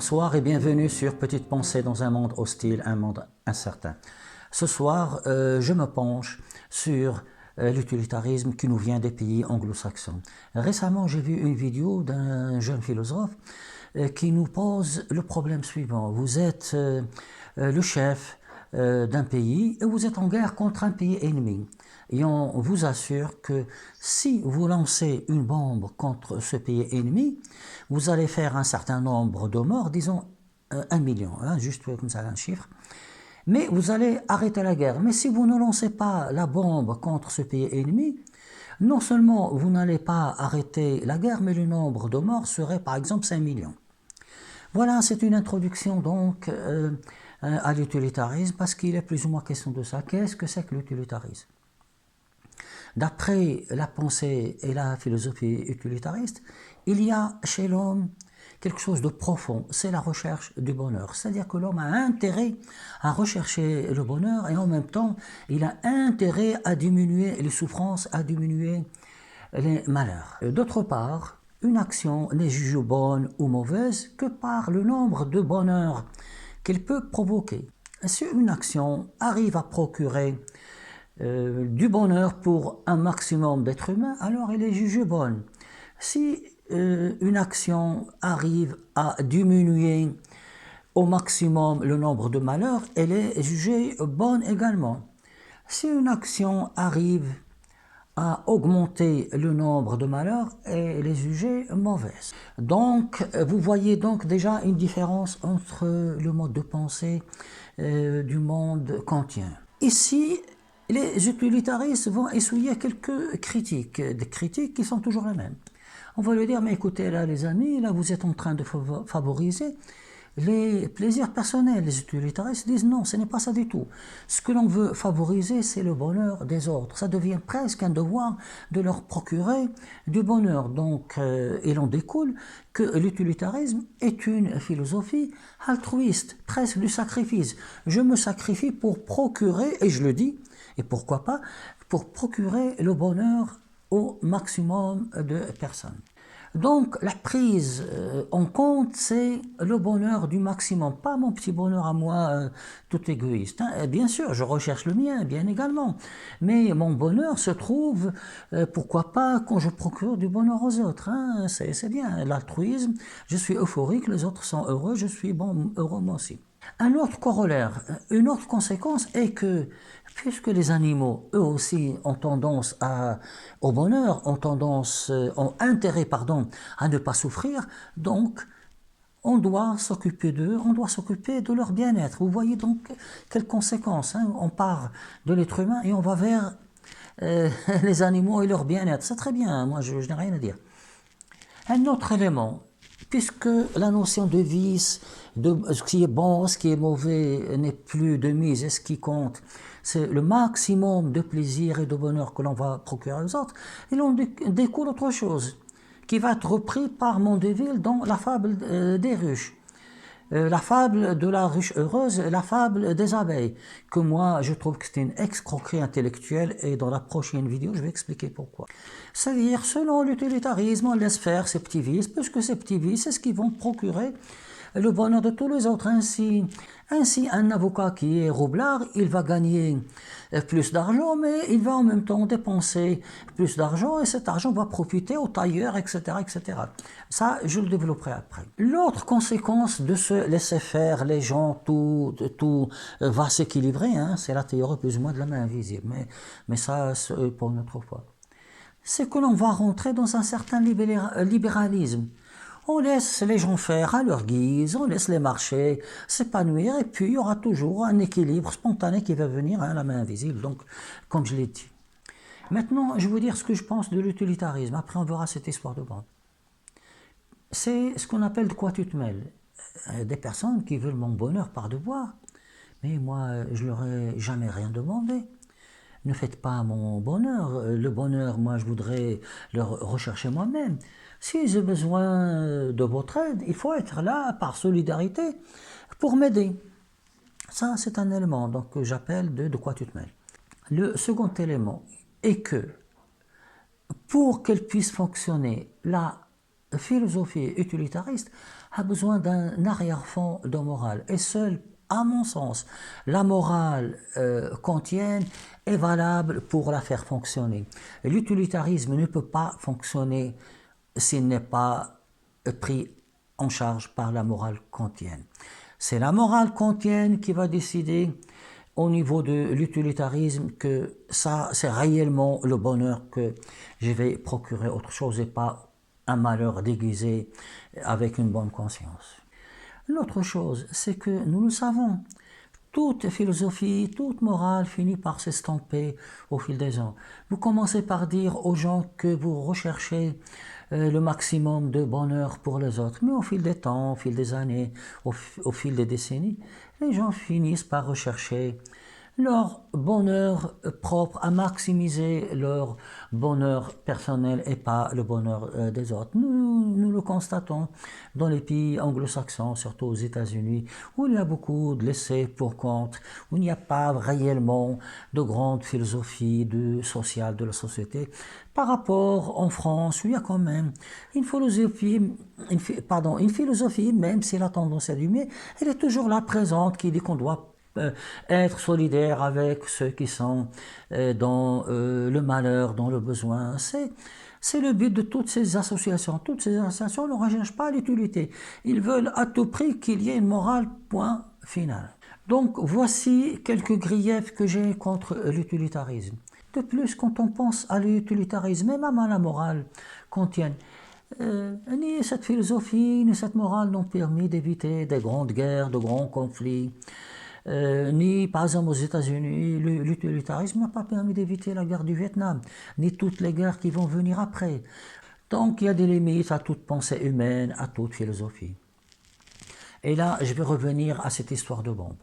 Bonsoir et bienvenue sur Petite Pensée dans un monde hostile, un monde incertain. Ce soir, je me penche sur l'utilitarisme qui nous vient des pays anglo-saxons. Récemment, j'ai vu une vidéo d'un jeune philosophe qui nous pose le problème suivant. Vous êtes le chef d'un pays et vous êtes en guerre contre un pays ennemi. Et on vous assure que si vous lancez une bombe contre ce pays ennemi, vous allez faire un certain nombre de morts, disons 1 million, hein, juste comme ça un chiffre. Mais vous allez arrêter la guerre. Mais si vous ne lancez pas la bombe contre ce pays ennemi, non seulement vous n'allez pas arrêter la guerre, mais le nombre de morts serait par exemple 5 millions. Voilà, c'est une introduction donc à l'utilitarisme, parce qu'il est plus ou moins question de ça. Qu'est-ce que c'est que l'utilitarisme ? D'après la pensée et la philosophie utilitariste, il y a chez l'homme quelque chose de profond, c'est la recherche du bonheur. C'est-à-dire que l'homme a intérêt à rechercher le bonheur et en même temps, il a intérêt à diminuer les souffrances, à diminuer les malheurs. D'autre part, une action n'est jugée bonne ou mauvaise que par le nombre de bonheurs qu'elle peut provoquer. Si une action arrive à procurer du bonheur pour un maximum d'êtres humains, alors elle est jugée bonne. Si une action arrive à diminuer au maximum le nombre de malheurs, elle est jugée bonne également. Si une action arrive à augmenter le nombre de malheurs, elle est jugée mauvaise. Donc, vous voyez donc déjà une différence entre le mode de pensée du monde kantien. Ici, les utilitaristes vont essuyer quelques critiques, des critiques qui sont toujours les mêmes. On va lui dire, mais écoutez, là les amis, là vous êtes en train de favoriser les plaisirs personnels. Les utilitaristes disent non, ce n'est pas ça du tout. Ce que l'on veut favoriser, c'est le bonheur des autres. Ça devient presque un devoir de leur procurer du bonheur. Donc, il en découle que l'utilitarisme est une philosophie altruiste, presque du sacrifice. Je me sacrifie pour procurer, et je le dis, et pourquoi pas, pour procurer le bonheur au maximum de personnes. Donc la prise en compte, c'est le bonheur du maximum, pas mon petit bonheur à moi tout égoïste. Hein. Bien sûr, je recherche le mien, bien également, mais mon bonheur se trouve, pourquoi pas, quand je procure du bonheur aux autres. Hein. C'est bien, l'altruisme, je suis euphorique, les autres sont heureux, je suis heureux moi aussi. Un autre corollaire, une autre conséquence est que, puisque les animaux, eux aussi, ont tendance au bonheur, ont intérêt, à ne pas souffrir, donc on doit s'occuper d'eux, on doit s'occuper de leur bien-être. Vous voyez donc quelles conséquences, hein. On part de l'être humain et on va vers les animaux et leur bien-être. C'est très bien, hein. Moi je n'ai rien à dire. Un autre élément, puisque la notion de vice, de ce qui est bon, ce qui est mauvais n'est plus de mise, et ce qui compte, c'est le maximum de plaisir et de bonheur que l'on va procurer aux autres, et l'on découle autre chose, qui va être repris par Mondeville dans la fable des ruches. La fable de la ruche heureuse, la fable des abeilles, que moi je trouve que c'est une escroquerie intellectuelle, et dans la prochaine vidéo je vais expliquer pourquoi. C'est-à-dire, selon l'utilitarisme, on laisse faire ces petits vices, puisque ces petits vices, c'est ce qui vont procurer le bonheur de tous les autres. Ainsi, un avocat qui est roublard, il va gagner plus d'argent, mais il va en même temps dépenser plus d'argent, et cet argent va profiter aux tailleurs, etc., etc. Ça, je le développerai après. L'autre conséquence de se laisser faire, les gens, tout va s'équilibrer, hein, c'est la théorie plus ou moins de la main invisible, mais ça, c'est pour une autre fois. C'est que l'on va rentrer dans un certain libéralisme. On laisse les gens faire à leur guise, on laisse les marchés s'épanouir, et puis il y aura toujours un équilibre spontané qui va venir, hein, la main invisible, donc comme je l'ai dit. Maintenant, je vais vous dire ce que je pense de l'utilitarisme, après on verra cette histoire de bande. C'est ce qu'on appelle de quoi tu te mêles. Des personnes qui veulent mon bonheur par devoir, mais moi je leur ai jamais rien demandé. Ne faites pas mon bonheur. Le bonheur, moi, je voudrais le rechercher moi-même. Si j'ai besoin de votre aide, il faut être là par solidarité pour m'aider. Ça, c'est un élément donc, que j'appelle de quoi tu te mêles. Le second élément est que pour qu'elle puisse fonctionner, la philosophie utilitariste a besoin d'un arrière-fond de morale. Et seule, à mon sens, la morale kantienne est valable pour la faire fonctionner. L'utilitarisme ne peut pas fonctionner s'il n'est pas pris en charge par la morale kantienne. C'est la morale kantienne qui va décider au niveau de l'utilitarisme que ça, c'est réellement le bonheur que je vais procurer, autre chose et pas un malheur déguisé avec une bonne conscience. L'autre chose, c'est que nous le savons, toute philosophie, toute morale finit par s'estomper au fil des ans. Vous commencez par dire aux gens que vous recherchez le maximum de bonheur pour les autres, mais au fil des temps, au fil des années, au fil des décennies, les gens finissent par rechercher leur bonheur propre, à maximiser leur bonheur personnel et pas le bonheur des autres. Nous le constatons dans les pays anglo-saxons, surtout aux États-Unis, où il y a beaucoup de laissés pour compte, où il n'y a pas réellement de grande philosophie sociale de la société, par rapport en France, où il y a quand même une philosophie, une philosophie, même si la tendance est du mieux, elle est toujours là présente, qui dit qu'on doit être solidaire avec ceux qui sont dans le malheur, dans le besoin. C'est le but de toutes ces associations. Toutes ces associations ne recherchent pas l'utilité. Ils veulent à tout prix qu'il y ait une morale, point final. Donc voici quelques griefs que j'ai contre l'utilitarisme. De plus, quand on pense à l'utilitarisme, et même à la morale kantienne, ni cette philosophie, ni cette morale n'ont permis d'éviter des grandes guerres, de grands conflits. Ni par exemple aux États-Unis, l'utilitarisme n'a pas permis d'éviter la guerre du Vietnam, ni toutes les guerres qui vont venir après. Donc il y a des limites à toute pensée humaine, à toute philosophie. Et là, je vais revenir à cette histoire de bombe.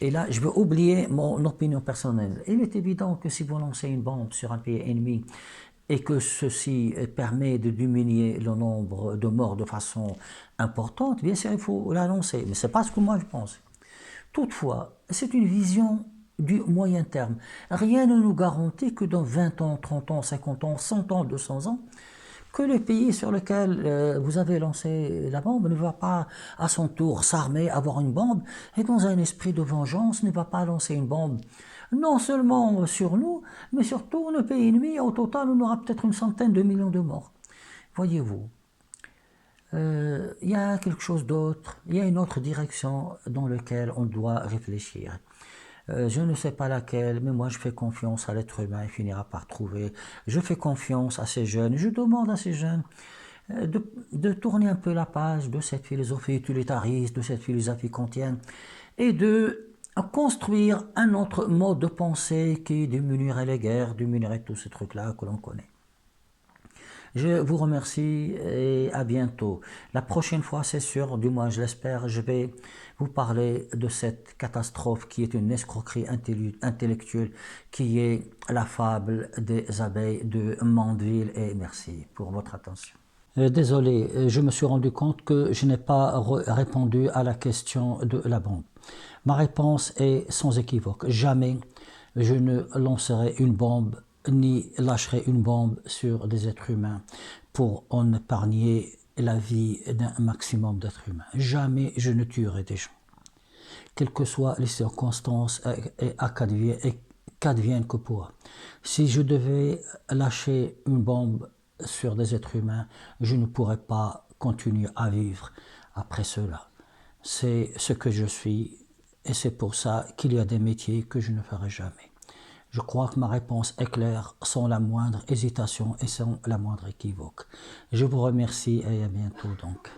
Et là, je vais oublier mon opinion personnelle. Il est évident que si vous lancez une bombe sur un pays ennemi et que ceci permet de diminuer le nombre de morts de façon importante, bien sûr, il faut la lancer. Mais ce n'est pas ce que moi je pense. Toutefois, c'est une vision du moyen terme. Rien ne nous garantit que dans 20 ans, 30 ans, 50 ans, 100 ans, 200 ans, que le pays sur lequel vous avez lancé la bombe ne va pas à son tour s'armer, avoir une bombe, et dans un esprit de vengeance ne va pas lancer une bombe, non seulement sur nous, mais sur tous nos pays ennemis. Au total, on aura peut-être une centaine de millions de morts. Voyez-vous, il y a quelque chose d'autre, il y a une autre direction dans laquelle on doit réfléchir. Je ne sais pas laquelle, mais moi je fais confiance à l'être humain, il finira par trouver. Je fais confiance à ces jeunes, je demande à ces jeunes de tourner un peu la page de cette philosophie utilitariste, de cette philosophie kantienne, et de construire un autre mode de pensée qui diminuerait les guerres, diminuerait tous ces trucs-là que l'on connaît. Je vous remercie et à bientôt. La prochaine fois, c'est sûr, du moins je l'espère, je vais vous parler de cette catastrophe qui est une escroquerie intellectuelle, qui est la fable des abeilles de Mandeville. Et merci pour votre attention. Désolé, je me suis rendu compte que je n'ai pas répondu à la question de la bombe. Ma réponse est sans équivoque. Jamais je ne lancerai une bombe ni lâcherai une bombe sur des êtres humains pour en épargner la vie d'un maximum d'êtres humains. Jamais je ne tuerai des gens. Quelles que soient les circonstances et qu'advienne que pourra. Si je devais lâcher une bombe sur des êtres humains, je ne pourrais pas continuer à vivre après cela. C'est ce que je suis et c'est pour ça qu'il y a des métiers que je ne ferai jamais. Je crois que ma réponse est claire, sans la moindre hésitation et sans la moindre équivoque. Je vous remercie et à bientôt donc.